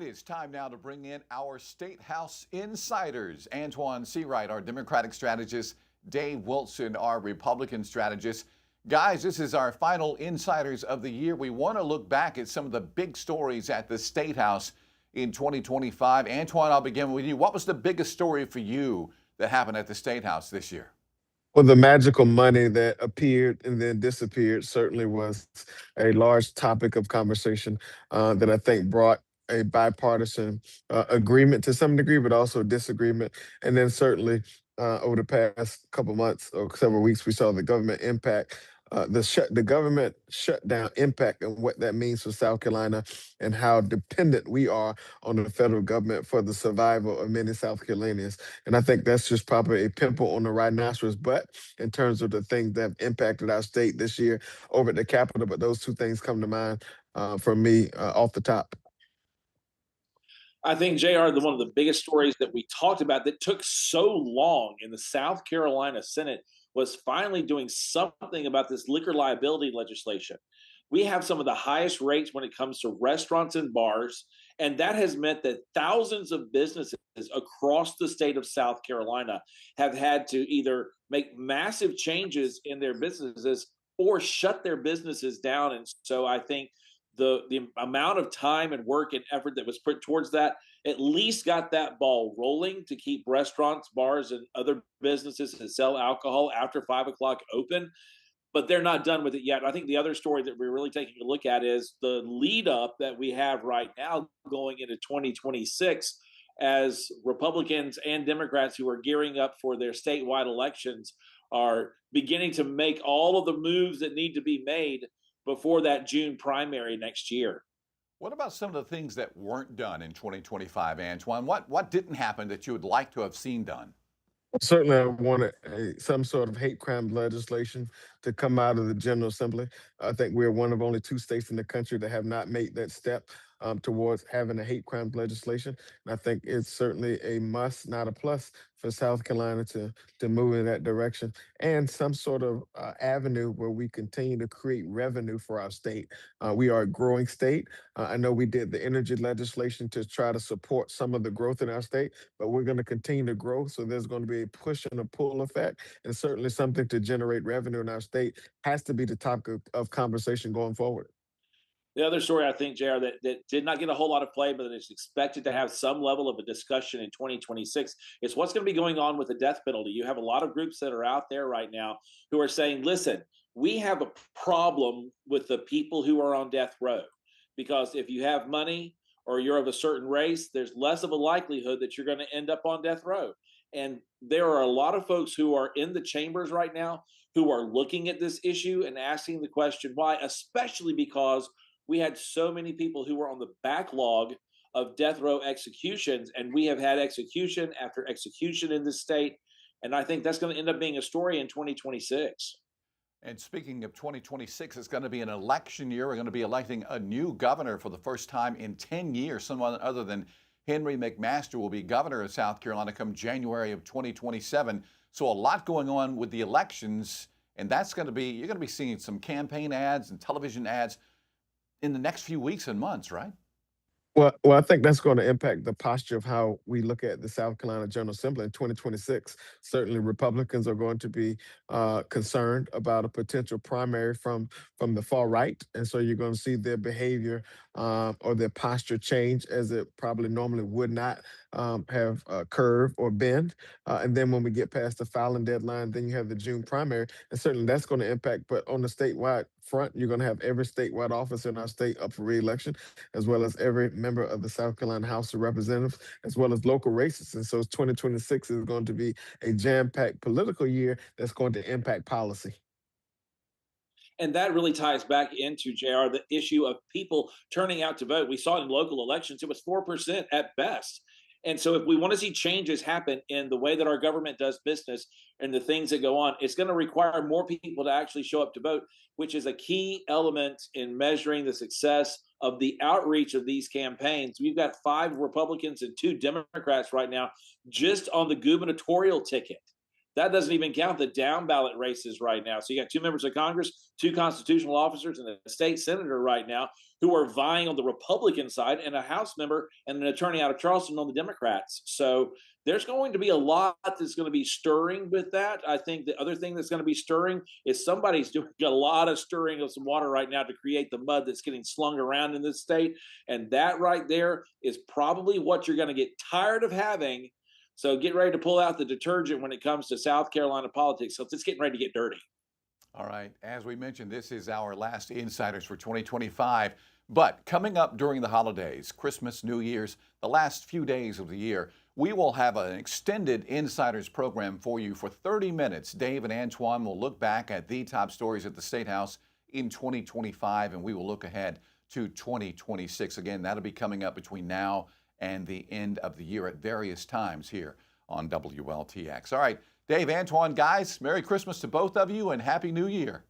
It's time now to bring in our State House Insiders. Antoine Seawright, our Democratic strategist, Dave Wilson, our Republican strategist. Guys, this is our final Insiders of the year. We want to look back at some of the big stories at the State House in 2025. Antoine, I'll begin with you. What was the biggest story for you that happened at the State House this year? Well, the magical money that appeared and then disappeared certainly was a large topic of conversation that I think brought a bipartisan agreement to some degree, but also disagreement. And then certainly over the past couple months or several weeks, we saw the government impact. The government shutdown impact and what that means for South Carolina and how dependent we are on the federal government for the survival of many South Carolinians. And I think that's just probably a pimple on the rhinoceros butt in terms of the things that have impacted our state this year over at the Capitol. But those two things come to mind for me off the top. I think, JR, one of the biggest stories that we talked about that took so long in the South Carolina Senate was finally doing something about this liquor liability legislation. We have some of the highest rates when it comes to restaurants and bars, and that has meant that thousands of businesses across the state of South Carolina have had to either make massive changes in their businesses or shut their businesses down. And so I think the amount of time and work and effort that was put towards that at least got that ball rolling to keep restaurants, bars, and other businesses that sell alcohol after 5 o'clock open. But they're not done with it yet. I think the other story that we're really taking a look at is the lead up that we have right now going into 2026 as Republicans and Democrats who are gearing up for their statewide elections are beginning to make all of the moves that need to be made before that June primary next year. What about some of the things that weren't done in 2025, Antoine? What didn't happen that you would like to have seen done? Certainly, I wanted some sort of hate crime legislation to come out of the General Assembly. I think we're one of only 2 states in the country that have not made that step towards having a hate crime legislation. And I think it's certainly a must, not a plus, for South Carolina to move in that direction, and some sort of avenue where we continue to create revenue for our state. We are a growing state. I know we did the energy legislation to try to support some of the growth in our state, but we're going to continue to grow. So there's going to be a push and a pull effect, and certainly something to generate revenue in our state has to be the topic of conversation going forward. The other story, I think, JR, that did not get a whole lot of play, but that is expected to have some level of a discussion in 2026 is what's going to be going on with the death penalty. You have a lot of groups that are out there right now who are saying, listen, we have a problem with the people who are on death row, because if you have money or you're of a certain race, there's less of a likelihood that you're going to end up on death row. And there are a lot of folks who are in the chambers right now who are looking at this issue and asking the question why, especially because we had so many people who were on the backlog of death row executions, and we have had execution after execution in this state. And I think that's going to end up being a story in 2026. And speaking of 2026, it's going to be an election year. We're going to be electing a new governor for the first time in 10 years. Someone other than Henry McMaster will be governor of South Carolina come January of 2027. So a lot going on with the elections, and that's going to be, you're going to be seeing some campaign ads and television ads in the next few weeks and months, right? Well, I think that's going to impact the posture of how we look at the South Carolina General Assembly in 2026. Certainly, Republicans are going to be concerned about a potential primary from the far right, and so you're going to see their behavior or their posture change, as it probably normally would not have a curve or bend. And then when we get past the filing deadline, then you have the June primary, and certainly that's going to impact. But on the statewide front, you're going to have every statewide office in our state up for re-election, as well as every member of the South Carolina House of Representatives, as well as local races. And so 2026 is going to be a jam-packed political year that's going to impact policy. And that really ties back into, JR, the issue of people turning out to vote. We saw it in local elections, it was 4% at best. And so if we want to see changes happen in the way that our government does business and the things that go on, it's going to require more people to actually show up to vote, which is a key element in measuring the success of the outreach of these campaigns. We've got 5 Republicans and 2 Democrats right now just on the gubernatorial ticket That doesn't even count the down ballot races right now. So you got 2 members of Congress, 2 constitutional officers, and a state senator right now who are vying on the Republican side, and a House member and an attorney out of Charleston on the Democrats. So there's going to be a lot that's going to be stirring with that. I think the other thing that's going to be stirring is somebody's doing a lot of stirring of some water right now to create the mud that's getting slung around in this state. And that right there is probably what you're going to get tired of having. So get ready to pull out the detergent when it comes to South Carolina politics. So it's getting ready to get dirty. All right. As we mentioned, this is our last Insiders for 2025. But coming up during the holidays, Christmas, New Year's, the last few days of the year, we will have an extended Insiders program for you for 30 minutes. Dave and Antoine will look back at the top stories at the State House in 2025, and we will look ahead to 2026. Again, that'll be coming up between now and the end of the year at various times here on WLTX. All right, Dave, Antoine, guys, Merry Christmas to both of you and Happy New Year.